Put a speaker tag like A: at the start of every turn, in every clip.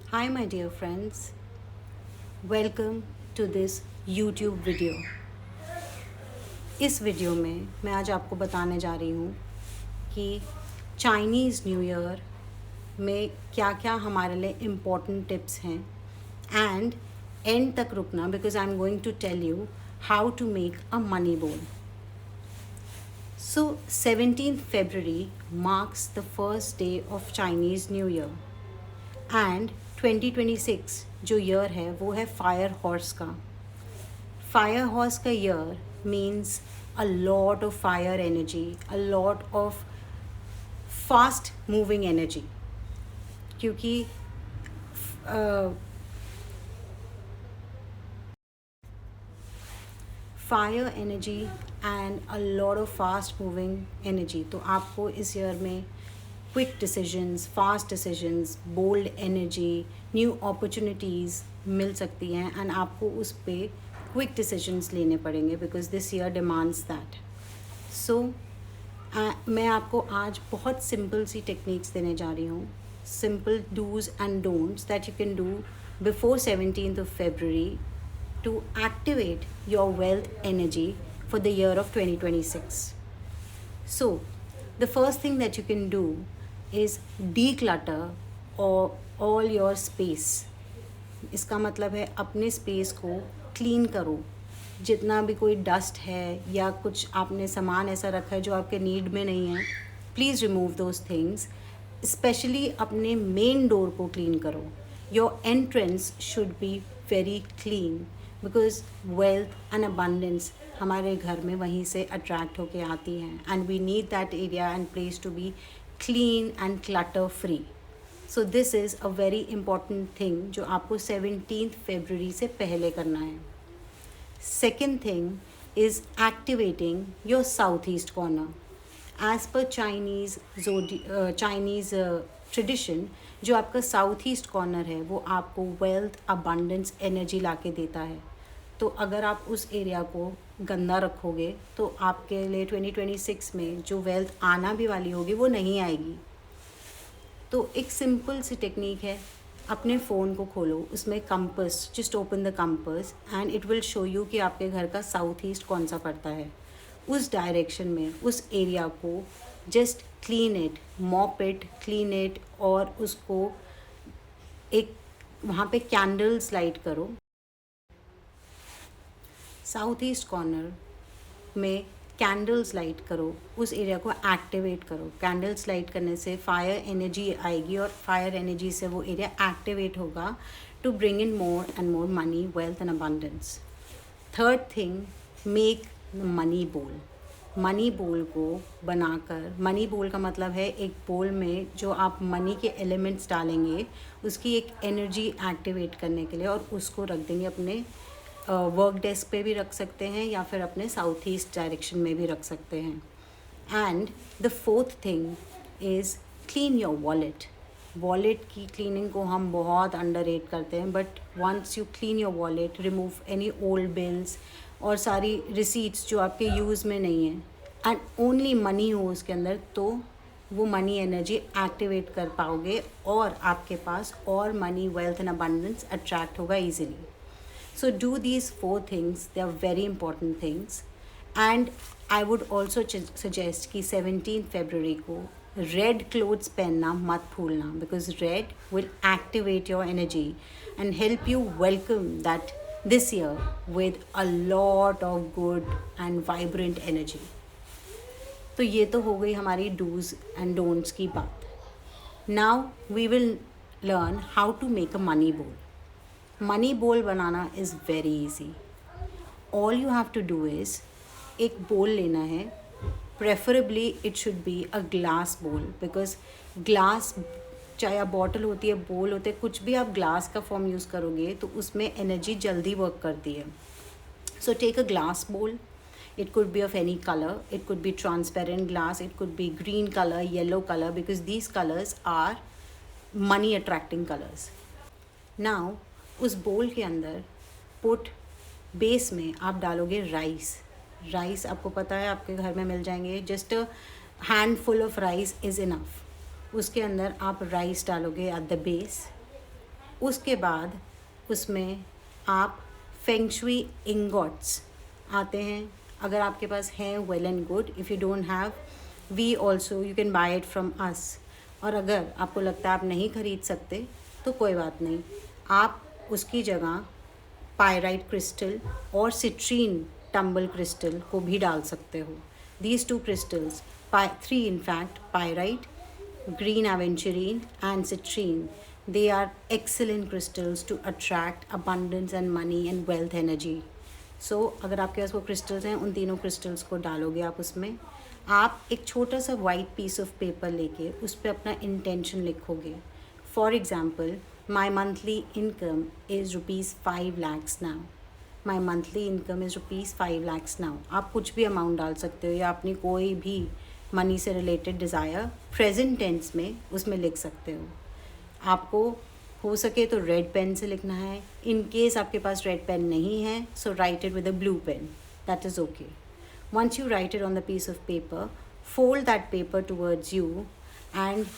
A: Hi my dear friends, welcome to this YouTube video. इस video में मैं आज आपको बताने जा रही हूँ कि चाइनीज़ न्यू ईयर में क्या क्या हमारे लिए इम्पोर्टेंट टिप्स हैं एंड एंड तक रुकना because I am going to tell you how to make a money bowl. So 17th February marks the first day of Chinese New Year and 2026 जो year है वो है फायर हॉर्स का। Fire horse का year means a lot of fire energy, a lot of fast moving energy, क्योंकि fire energy and a lot of fast moving energy. तो आपको इस ईयर में quick decisions, fast decisions, bold energy, new opportunities मिल सकती हैं and आपको उस पर क्विक डिसीजंस लेने पड़ेंगे because this year demands that. So मैं आपको आज बहुत सिंपल सी टेक्निक्स देने जा रही हूँ, simple do's and don'ts that you can do before 17th of February to activate your wealth energy for the year of 2026. So, the first thing that you can do is declutter all your space. इसका मतलब है अपने space को clean करो। जितना भी कोई dust है या कुछ आपने सामान ऐसा रखा है जो आपके नीड में नहीं है, please remove those things. Specially अपने मेन डोर को क्लीन करो। Your entrance should be very clean because wealth and abundance हमारे घर में वहीं से अट्रैक्ट होके आती हैं and we need that area and place to be clean and clutter free. So this is a very important thing जो आपको 17th February से पहले करना है। Second thing is activating your southeast corner. As per Chinese tradition, जो आपका south east corner है वो आपको वेल्थ, अबंडेंस, एनर्जी ला के देता है। तो अगर आप उस एरिया को गंदा रखोगे तो आपके लिए 2026 में जो वेल्थ आना भी वाली होगी वो नहीं आएगी। तो एक सिंपल सी टेक्निक है, अपने फ़ोन को खोलो, उसमें compass, just open the compass and it will show you कि आपके घर का साउथ ईस्ट कौन सा पड़ता है। उस डायरेक्शन में उस एरिया को just clean it, mop it, clean it और उसको एक वहाँ पे कैंडल्स लाइट करो। साउथ ईस्ट कॉर्नर में कैंडल्स लाइट करो, उस एरिया को एक्टिवेट करो। कैंडल्स लाइट करने से फायर एनर्जी आएगी और फायर एनर्जी से वो एरिया एक्टिवेट होगा to bring in more and more money, wealth and abundance. Third thing, make money bowl. Money bowl को बनाकर, मनी बोल का मतलब है एक बोल में जो आप मनी के एलिमेंट्स डालेंगे उसकी एक एनर्जी एक्टिवेट करने के लिए और उसको रख देंगे अपने वर्क डेस्क पे भी रख सकते हैं या फिर अपने साउथ ईस्ट डायरेक्शन में भी रख सकते हैं। And the fourth thing is clean your wallet. Wallet की क्लीनिंग को हम बहुत अंडररेट करते हैं, but once you clean your wallet, remove any old bills और सारी रिसीट्स जो आपके यूज़ में नहीं है एंड ओनली मनी हो उसके अंदर, तो वो मनी एनर्जी एक्टिवेट कर पाओगे और आपके पास और money, wealth and abundance attract होगा easily. So do these four things, they are very important things. And I would also suggest कि 17th February को red clothes पहनना मत भूलना because red will activate your energy and help you welcome that this year with a lot of good and vibrant energy. तो ये तो हो गई हमारी do's and don'ts की बात। Now we will learn how to make a money bowl. Money bowl बनाना is very easy. All you have to do is एक बोल लेना है, preferably it should be a glass bowl because glass, चाहे आप bottle होती है, बोल होते हैं, कुछ भी आप ग्लास का फॉर्म यूज़ करोगे तो उसमें एनर्जी जल्दी वर्क करती है। सो टेक अ ग्लास बोल। It could be of any color. It could be transparent glass. It could be green color, yellow color because these colors are money attracting colors. Now उस बोल के अंदर put base में आप डालोगे rice. Rice आपको पता है आपके घर में मिल जाएंगे, just a handful of rice is enough. उसके अंदर आप राइस डालोगे एट द बेस उसके बाद उसमें आप फेंग शुई इंगॉट्स आते हैं, अगर आपके पास है well and good, if you don't have we also you can buy it from us. और अगर आपको लगता है आप नहीं ख़रीद सकते तो कोई बात नहीं, आप उसकी जगह पायराइट क्रिस्टल और सिट्रीन टम्बल क्रिस्टल को भी डाल सकते हो। These two crystals, 3 in fact, pyrite, green aventurine and citrine, they are excellent crystals to attract abundance and money and wealth energy. So अगर आपके पास वो क्रिस्टल्स हैं, उन तीनों क्रिस्टल्स को डालोगे आप उसमें। आप एक छोटा सा वाइट पीस ऑफ पेपर लेके उस पर अपना इंटेंशन लिखोगे। For example, my monthly income is ₹5 lakhs now. My monthly income is ₹5 lakhs now. आप कुछ भी अमाउंट डाल सकते हो या अपनी कोई भी मनी से रिलेटेड डिज़ायर प्रेजेंट टेंस में उसमें लिख सकते हो। आपको हो सके तो रेड पेन से लिखना है। इन केस आपके पास रेड पेन नहीं है, so write it with a blue pen, that is okay. Once you write it on the piece of paper, fold that paper towards you and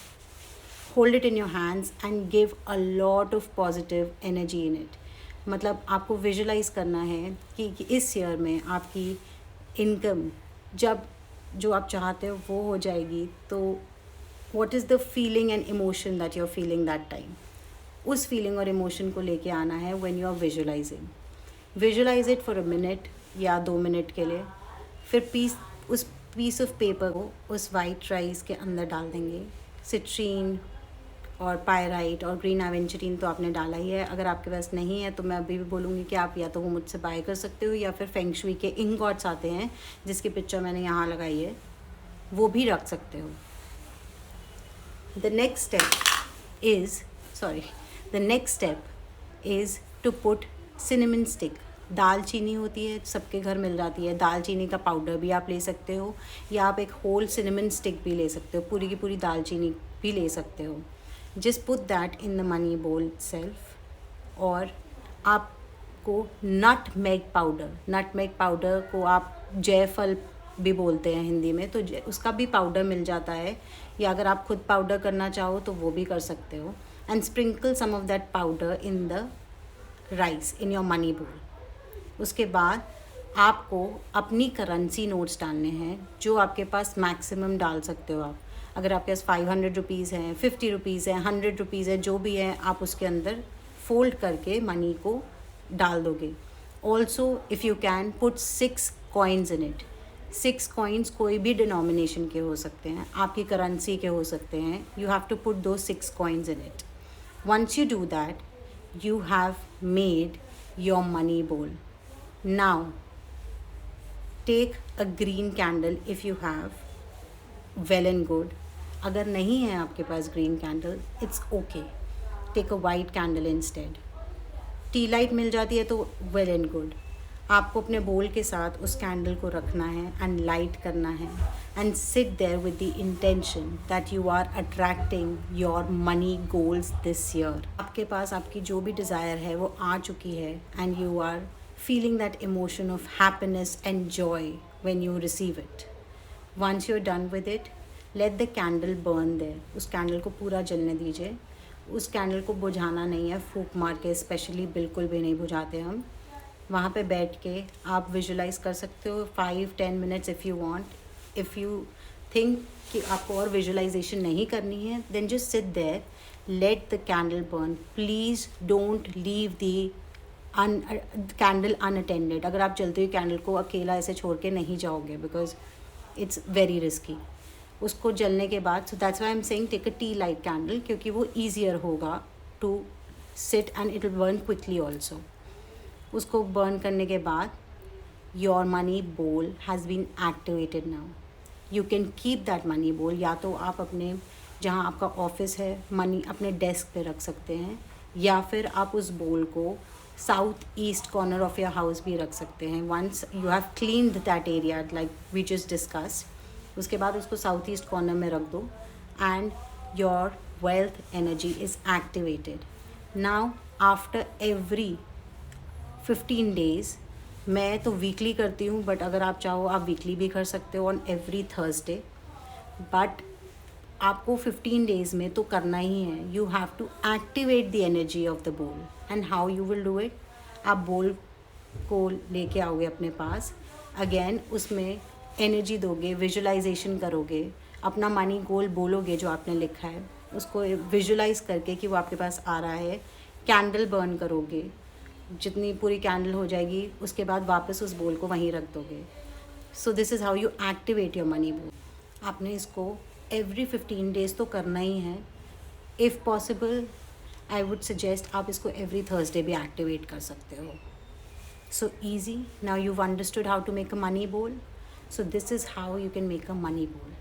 A: hold it in your hands and give a lot of positive energy in it. मतलब आपको visualise करना है कि इस year में आपकी income जब जो आप चाहते हो वो हो जाएगी, तो what is the feeling and emotion that you're feeling that time? उस फीलिंग और इमोशन को लेके आना है when you are visualizing. Visualize it for a minute या 2 मिनट के लिए। फिर उस पीस ऑफ पेपर को उस वाइट राइस के अंदर डाल देंगे। सिट्रीन और पायराइट और ग्रीन एवेंचरीन तो आपने डाला ही है। अगर आपके पास नहीं है तो मैं अभी भी बोलूँगी कि आप या तो वो मुझसे बाय कर सकते हो या फिर फेंग शुई के इंगॉट्स आते हैं जिसकी पिक्चर मैंने यहाँ लगाई है, वो भी रख सकते हो। The next step is to put cinnamon stick. दालचीनी होती है, सबके घर मिल जाती है, दालचीनी का पाउडर भी आप ले सकते हो या आप एक होल सिनेमन स्टिक भी ले सकते हो, पूरी की पूरी दालचीनी भी ले सकते हो। Just put that in the money बोल सेल्फ। और आपको नटमेग पाउडर को आप जायफल भी बोलते हैं हिंदी में, तो उसका भी पाउडर मिल जाता है, या अगर आप खुद पाउडर करना चाहो तो वो भी कर सकते हो। And sprinkle some of that powder in the rice in your money bowl. उसके बाद आपको अपनी करेंसी नोट्स डालने हैं जो आपके पास मैक्सिमम डाल सकते हो आप। अगर आपके पास 500 रुपीज़ हैं, 50 रुपीज़ हैं, 100 रुपीज़ है, जो भी है आप उसके अंदर फोल्ड करके मनी को डाल दोगे। Also if you can put 6 coins in it. 6 coins कोई भी डिनोमिनेशन के हो सकते हैं, आपकी करेंसी के हो सकते हैं। यू हैव टू पुट दो 6 coins in it. Once you do that you have made your money bowl. Now take a green candle if you have, well and good. अगर नहीं है आपके पास green candle, it's okay. Take a white candle instead. Tea light मिल जाती है तो well and good. आपको अपने बोल के साथ उस कैंडल को रखना है एंड लाइट करना है and sit there with the intention that you are attracting your money goals this year. आपके पास आपकी जो भी डिज़ायर है वो आ चुकी है and you are feeling that emotion of happiness and joy when you receive it. Once you're done with it, let the candle burn there. उस कैंडल को पूरा जलने दीजिए। उस कैंडल को बुझाना नहीं है, फूंक मार के स्पेशली बिल्कुल भी नहीं बुझाते हम। वहाँ पे बैठ के आप विजुलाइज कर सकते हो 5-10 minutes if you want. If you think कि आपको और विजुलाइजेशन नहीं करनी है, then just sit there, let the candle burn. Please don't leave the candle unattended. अगर आप जलते हुए कैंडल को अकेला ऐसे छोड़ के नहीं जाओगे, बिकॉज इट्स वेरी रिस्की। उसको जलने के बाद, so that's why I am saying take a tea light candle, क्योंकि वो ईजियर होगा to sit and it will burn quickly also. उसको बर्न करने के बाद your money bowl has been activated now. You can keep that money bowl. या तो आप अपने जहाँ आपका ऑफिस है मनी अपने डेस्क पे रख सकते हैं, या फिर आप उस बोल को south east corner of your house भी रख सकते हैं। Once you have cleaned that area like we just discussed, उसके बाद उसको साउथ ईस्ट कॉर्नर में रख दो and your wealth energy is activated. Now after every 15 days, मैं तो वीकली करती हूँ, बट अगर आप चाहो आप वीकली भी कर सकते हो ऑन एवरी थर्सडे। बट आपको 15 डेज में तो करना ही है. You have to activate the energy of the bowl. And how you will do it? आप बोल को लेके आओगे अपने पास. अगेन उसमें एनर्जी दोगे, विजुअलाइजेशन करोगे, अपना मनी गोल बोलोगे जो आपने लिखा है, उसको विजुअलाइज करके कि वो आपके पास आ रहा है. कैंडल बर्न करोगे, जितनी पूरी कैंडल हो जाएगी उसके बाद वापस उस बोल को वहीं रख दोगे. सो this is how you activate your money बोल. आपने इसको एवरी 15 डेज तो करना ही है. If possible I would suggest आप इसको एवरी थर्सडे भी एक्टिवेट कर सकते हो. So easy. Now you've understood how to make a money bowl. So this is how you can make a money bowl.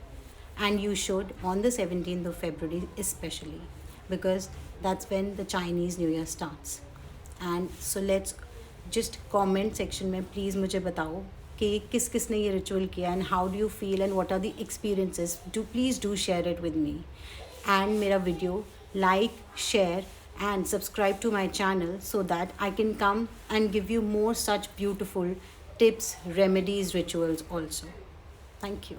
A: And you should on the 17th of February especially, because that's when the Chinese New Year starts. And so let's just comment section में please मुझे बताओ कि किस किस ने ये ritual किया and how do you feel and what are the experiences. Please do share it with me. And मेरा video like, share and subscribe to my channel so that I can come and give you more such beautiful tips, remedies, rituals also. Thank you.